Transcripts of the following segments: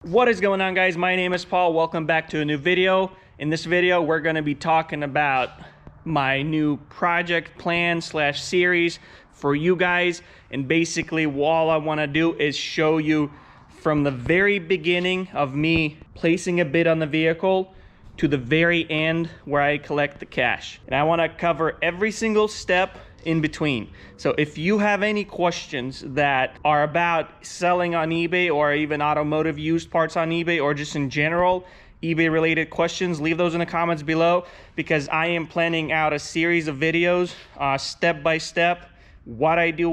What is going on, guys? My name is Paul. Welcome back to a new video. In this video, we're going to be talking about my new project plan slash series for you guys. And basically, all I want to do is show you from the very beginning of me placing a bid on the vehicle to the very end where I collect the cash. And I want to cover every single step in between. So if you have any questions that are about selling on eBay or even automotive used parts on eBay or just in general eBay related questions, leave those in the comments below, because I am planning out a series of videos step by step, what I do,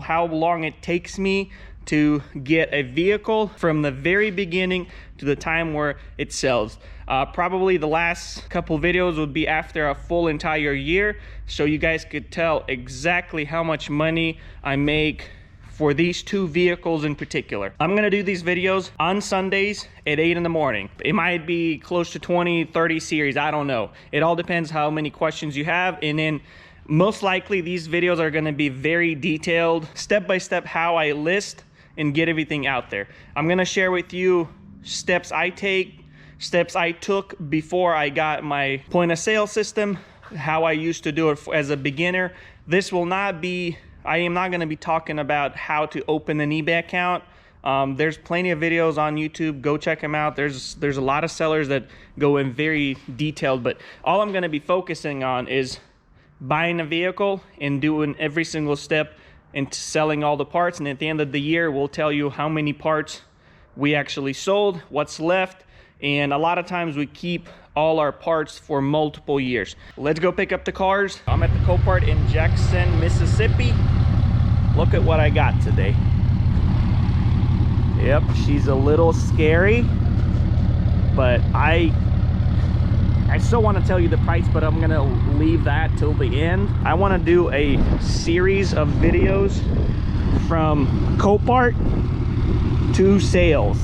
how long it takes me to get a vehicle from the very beginning to the time where it sells. Probably the last couple videos would be after a full entire year, so you guys could tell exactly how much money I make for these two vehicles in particular. I'm gonna do these videos on Sundays at 8 in the morning. It might be close to 20, 30 series, I don't know. It all depends how many questions you have, and then most likely these videos are gonna be very detailed, step by step, how I list and get everything out there. I'm gonna share with you steps I take, steps I took before I got my point of sale system, how I used to do it as a beginner. This will not be, I am not gonna be talking about how to open an eBay account. There's plenty of videos on YouTube, go check them out. There's a lot of sellers that go in very detailed, but all I'm gonna be focusing on is buying a vehicle and doing every single step and selling all the parts. And at the end of the year, we'll tell you how many parts we actually sold, what's left, and a lot of times we keep all our parts for multiple years. Let's go pick up the cars. I'm at the Copart in Jackson, Mississippi. Look at what I got today. Yep, she's a little scary, but I still want to tell you the price, but I'm gonna leave that till the end. I want to do a series of videos from Copart to sales.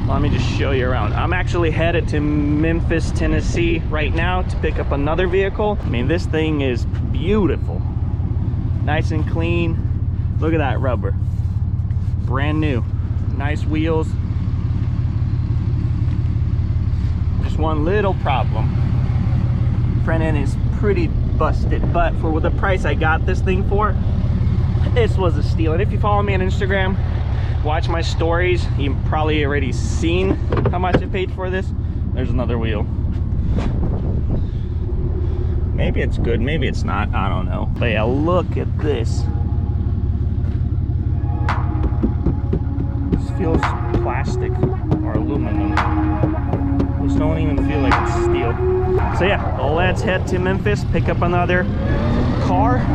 Let me just show you around. I'm actually headed to Memphis, Tennessee right now to pick up another vehicle. I mean, this thing is beautiful, nice and clean. Look at that rubber, brand new, nice wheels. One little problem, front end is pretty busted, but for the price I got this thing for, this was a steal. And if you follow me on Instagram, watch my stories, you've probably already seen how much I paid for this. There's another wheel. Maybe it's good, maybe it's not, I don't know. But yeah, look at this. This feels plastic or aluminum. Just don't even feel like it's steel. So yeah, let's head to Memphis, pick up another car.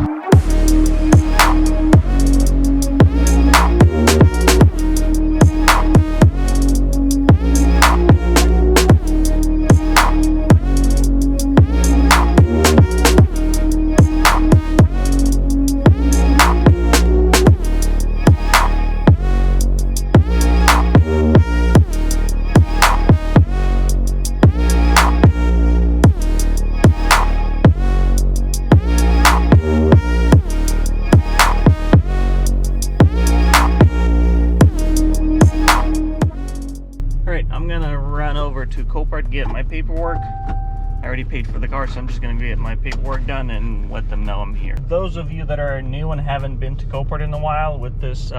To Copart, get my paperwork. I already paid for the car, so I'm just gonna get my paperwork done and let them know I'm here. Those of you that are new and haven't been to Copart in a while with this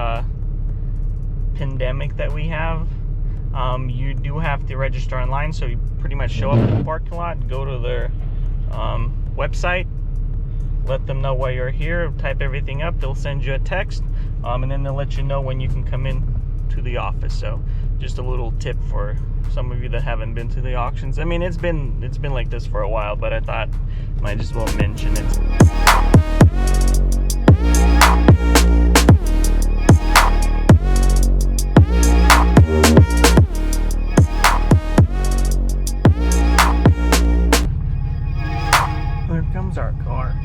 pandemic that we have, you do have to register online. So you pretty much show up in the parking lot, go to their website, let them know why you're here, type everything up, they'll send you a text, and then they'll let you know when you can come in to the office. So just a little tip for some of you that haven't been to the auctions. I mean, it's been like this for a while, but I thought I might as well mention it. Here comes our car.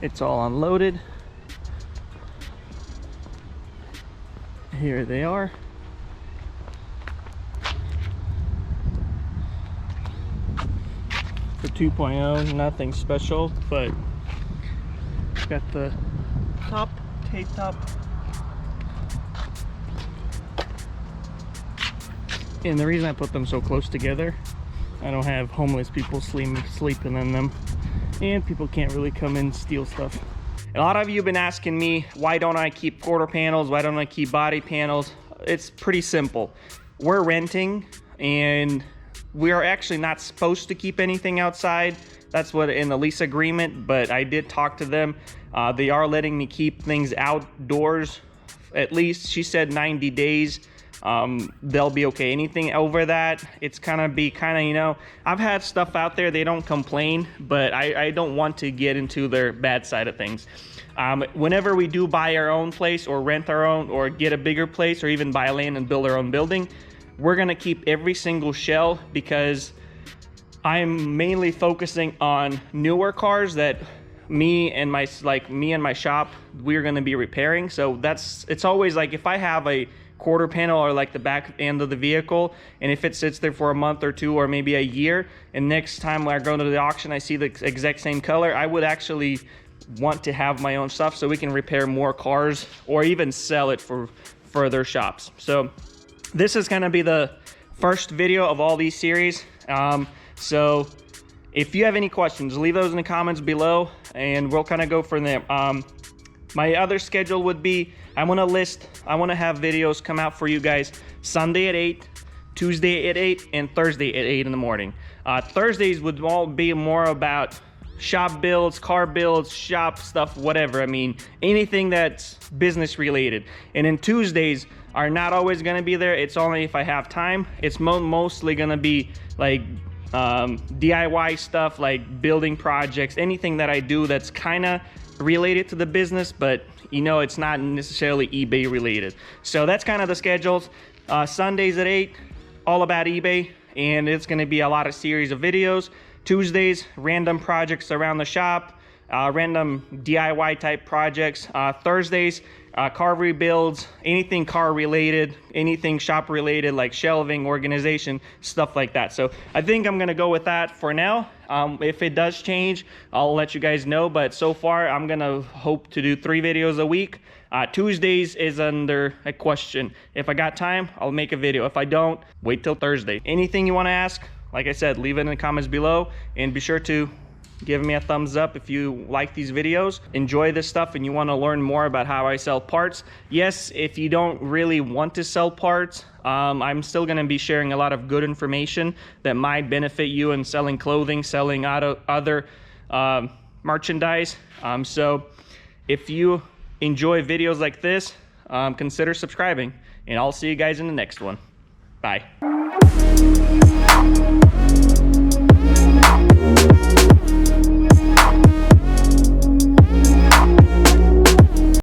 It's all unloaded. Here they are. The 2.0, nothing special, but got the top, tape top. And the reason I put them so close together, I don't have homeless people sleeping in them, and people can't really come in and steal stuff. A lot of you have been asking me, why don't I keep quarter panels? Why don't I keep body panels? It's pretty simple. We're renting, and we are actually not supposed to keep anything outside. That's what in the lease agreement, but I did talk to them. They are letting me keep things outdoors. At least she said 90 days. They'll be okay. Anything over that, it's kind of, you know, I've had stuff out there, they don't complain, but I don't want to get into their bad side of things. Whenever we do buy our own place or rent our own or get a bigger place or even buy land and build our own building, we're gonna keep every single shell, because I'm mainly focusing on newer cars that me and my shop, we're gonna be repairing. So it's always like, if I have a quarter panel or like the back end of the vehicle, and if it sits there for a month or two or maybe a year, and next time when I go to the auction I see the exact same color, I would actually want to have my own stuff so we can repair more cars or even sell it for further shops. So this is going to be the first video of all these series. So if you have any questions, leave those in the comments below and we'll kind of go from there. My other schedule would be, I want to have videos come out for you guys Sunday at 8, Tuesday at 8, and Thursday at 8 in the morning. Thursdays would all be more about shop builds, car builds, shop stuff, whatever. I mean, anything that's business related. And then Tuesdays are not always going to be there. It's only if I have time. It's mostly going to be like DIY stuff, like building projects, anything that I do that's kind of related to the business, but you know, it's not necessarily eBay related. So that's kind of the schedules. Sundays at 8, all about eBay, and it's going to be a lot of series of videos. Tuesdays, random projects around the shop, random DIY type projects. Thursdays, car rebuilds, anything car related, anything shop related, like shelving, organization, stuff like that. So I think I'm gonna go with that for now. If it does change, I'll let you guys know, but so far I'm gonna hope to do 3 videos a week. Tuesdays is under a question. If I got time, I'll make a video. If I don't, wait till Thursday. Anything you want to ask, like I said, leave it in the comments below, and be sure to give me a thumbs up if you like these videos, enjoy this stuff, and you want to learn more about how I sell parts. Yes, if you don't really want to sell parts, I'm still going to be sharing a lot of good information that might benefit you in selling clothing, selling other merchandise. So if you enjoy videos like this, consider subscribing, and I'll see you guys in the next one. Bye.